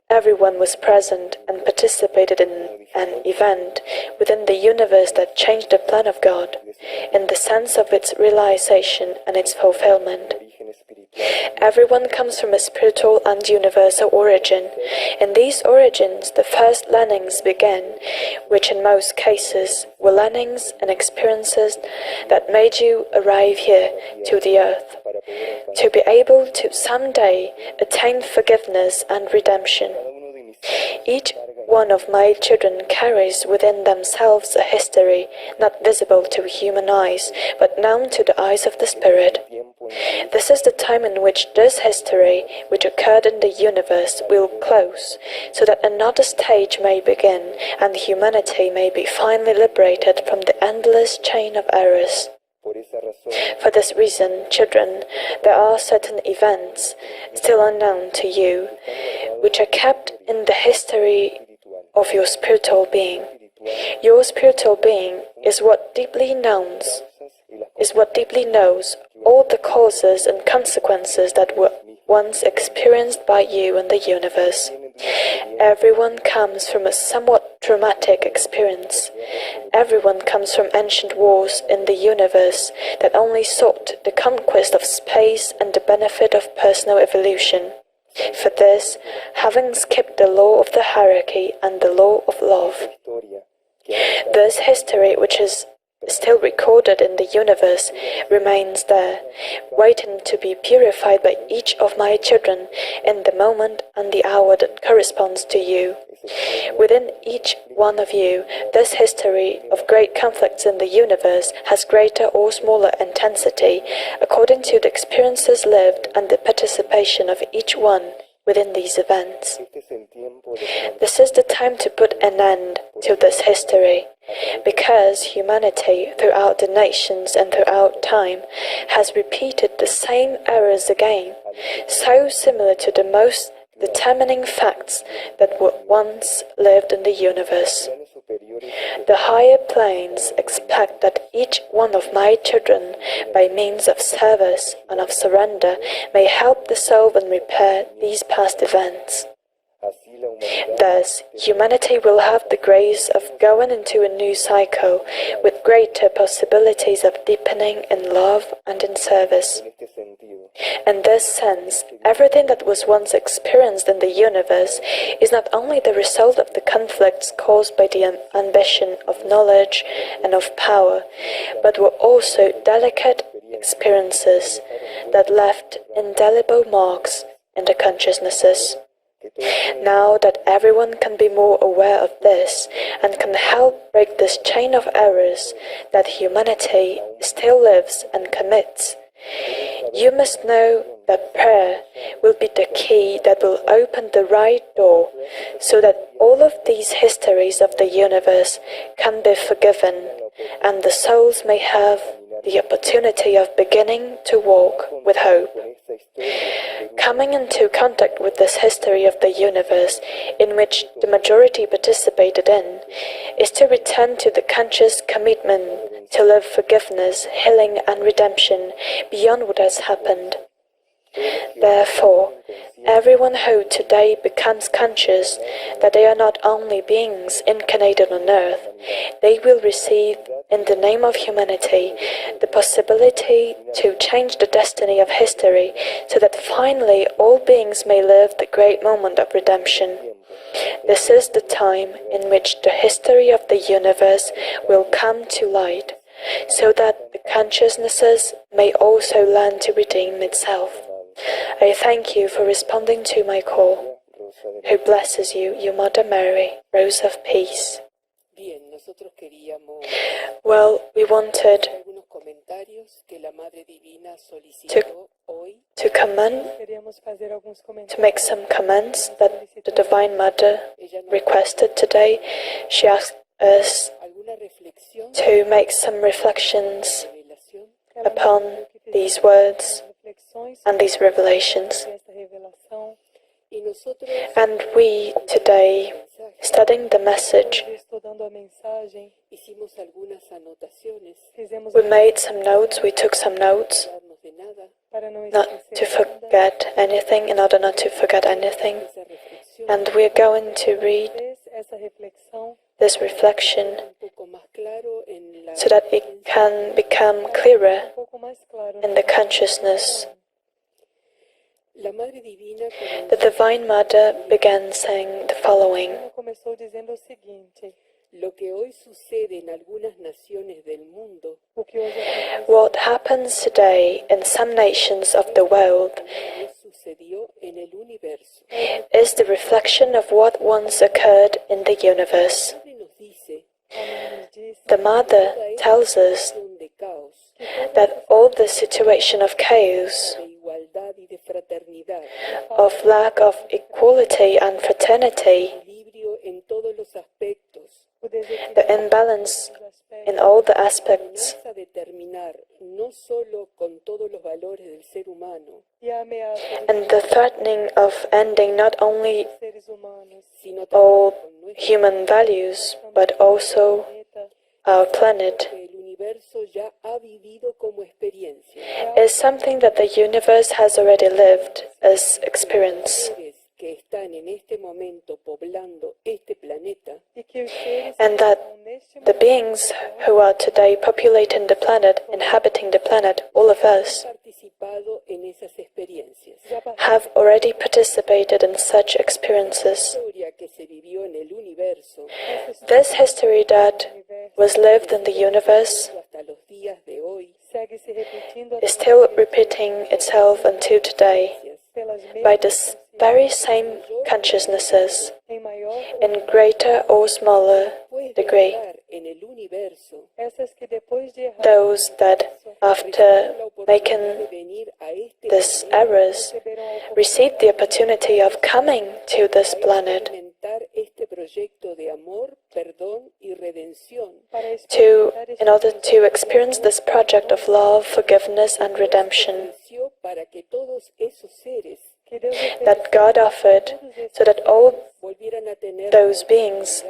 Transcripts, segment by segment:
Everyone was present and participated in an event within the universe that changed the plan of God, in the sense of its realization and its fulfillment. Everyone comes from a spiritual and universal origin. In these origins, the first learnings began, which in most cases were learnings and experiences that made you arrive here to the earth, to be able to someday attain forgiveness and redemption. Each one of my children carries within themselves a history not visible to human eyes, but known to the eyes of the Spirit. This is the time in which this history, which occurred in the universe, will close, so that another stage may begin, and humanity may be finally liberated from the endless chain of errors. For this reason, children, there are certain events, still unknown to you, which are kept in the history of your spiritual being. Your spiritual being is what deeply knows all the causes and consequences that were once experienced by you in the universe. Everyone comes from a somewhat traumatic experience. Everyone comes from ancient wars in the universe that only sought the conquest of space and the benefit of personal evolution. For this, having skipped the law of the hierarchy and the law of love. This history, which is still recorded in the universe, remains there, waiting to be purified by each of my children in the moment and the hour that corresponds to you. Within each one of you, this history of great conflicts in the universe has greater or smaller intensity according to the experiences lived and the participation of each one within these events. This is the time to put an end to this history, because humanity throughout the nations and throughout time has repeated the same errors again, so similar to the most determining facts that were once lived in the universe. The higher planes expect that each one of my children, by means of service and of surrender, may help the soul and repair these past events. Thus, humanity will have the grace of going into a new cycle with greater possibilities of deepening in love and in service. In this sense, everything that was once experienced in the universe is not only the result of the conflicts caused by the ambition of knowledge and of power, but were also delicate experiences that left indelible marks in the consciousnesses. Now that everyone can be more aware of this and can help break this chain of errors that humanity still lives and commits, you must know that prayer will be the key that will open the right door so that all of these histories of the universe can be forgiven and the souls may have the opportunity of beginning to walk with hope. Coming into contact with this history of the universe, in which the majority participated in, is to return to the conscious commitment to live forgiveness, healing and redemption beyond what has happened. Therefore, everyone who today becomes conscious that they are not only beings incarnated on earth, they will receive, in the name of humanity, the possibility to change the destiny of history so that finally all beings may live the great moment of redemption. This is the time in which the history of the universe will come to light, so that the consciousnesses may also learn to redeem itself. I thank you for responding to my call. Who blesses you, your Mother Mary, Rose of Peace. Well, we wanted to comment, to make some comments that the Divine Mother requested today. She asked us to make some reflections upon these words and these revelations. And we today, studying the message, we made some notes, we took some notes not to forget anything, in order not to forget anything. And we're going to read this reflection so that it can become clearer in the consciousness. The Divine Mother began saying the following: what happens today in some nations of the world is the reflection of what once occurred in the universe. The Mother tells us that all the situation of chaos, of lack of equality and fraternity, the imbalance in all the aspects, and the threatening of ending not only all human values, but also our planet, is something that the universe has already lived as experience. And that the beings who are today populating the planet, inhabiting the planet, all of us, have already participated in such experiences. This history that was lived in the universe is still repeating itself until today by the very same consciousnesses in greater or smaller degree. Those that, after making these errors, received the opportunity of coming to this planet in order to experience this project of love, forgiveness, and redemption that God offered, so that all those beings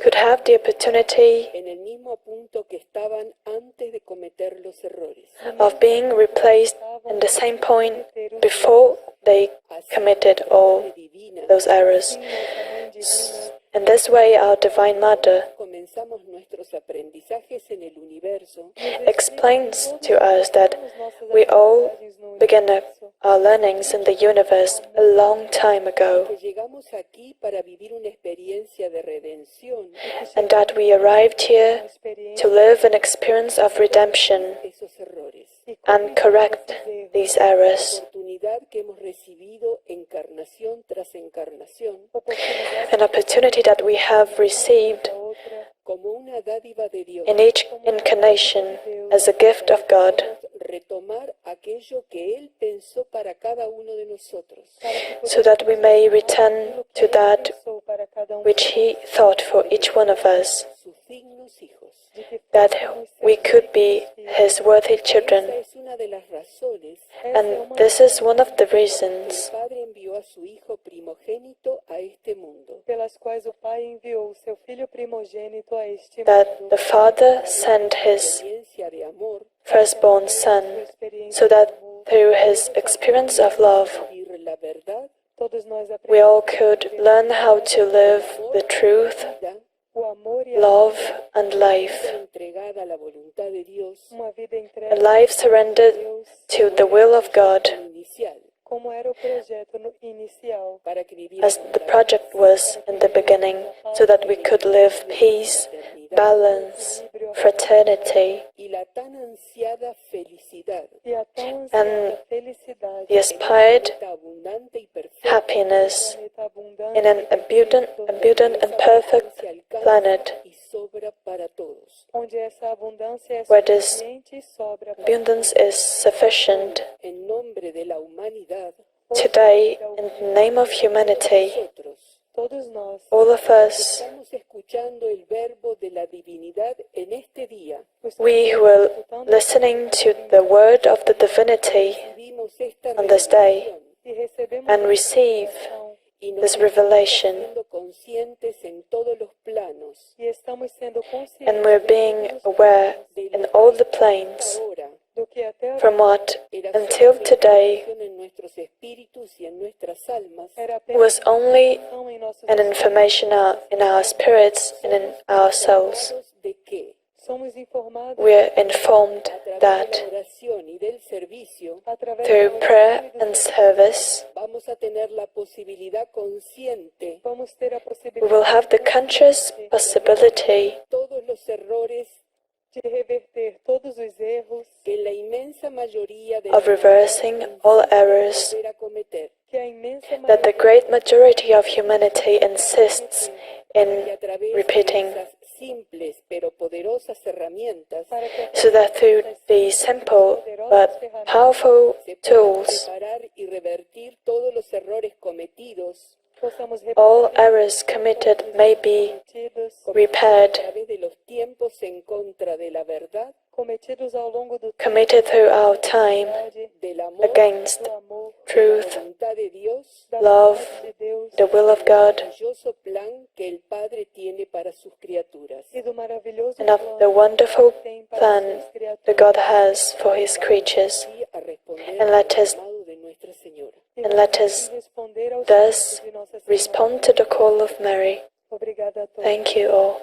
could have the opportunity of being replaced in the same point before they committed all those errors. In this way, our Divine Mother explains to us that we all began our learnings in the universe a long time ago, and that we arrived here to live an experience of redemption and correct these errors. An opportunity that we have received in each incarnation as a gift of God, so that we may return to that which He thought for each one of us, that we could be His worthy children. And this is one of the reasons that the Father sent His firstborn Son, so that through His experience of love, we all could learn how to live the truth, love, and life. A life surrendered to the will of God, as the project was in the beginning, so that we could live peace, balance, fraternity, and the aspired happiness in an abundant and perfect planet, where this abundance is sufficient. Today, in the name of humanity, all of us, we who are listening to the word of the divinity on this day and receive this revelation, conscientes en todos los planos y estamos sendo and conscientes we're being aware de in lo all the que planes ahora do que até from what era until solo today información en nuestros espíritus y en nuestras almas, era was apenas only informação em nossos an information in our spirits and in our souls. informados de que somos informados We're informed a través de that la oración y del servicio através through da prayer oração e do and serviço, service, vamos a tener la posibilidad consciente vamos ter a we possibilidade will have the conscious consciente possibility de todos los errores de reverter todos os erros que la inmensa mayoría de of reversing all errors volver a cometer, que a imensa that the maioria great majority of humanity insists y in a través repeating, de esas simples pero poderosas herramientas para que so that through these simple but powerful se puedan tools, reparar y revertir todos los errores cometidos possamos all reparar errors committed may be cometidos, a repaired, través de los tiempos en contra de la verdad, cometidos ao longo do tempo, committed throughout time del amor, against do amor, de la truth, voluntad de Dios, da love, vontade de Deus the will of God, maravilloso plan que el Padre tiene para sus criaturas. e do maravilhoso and of plano the wonderful que tem para plan suas criaturas. that God has for His creatures. Y a responder And let al us- llamado de Nuestra Señora. E And vamos let assim us responder aos thus pedidos de Nossa Senhora. respond to the call of Mary. Obrigada a todos. Thank you all.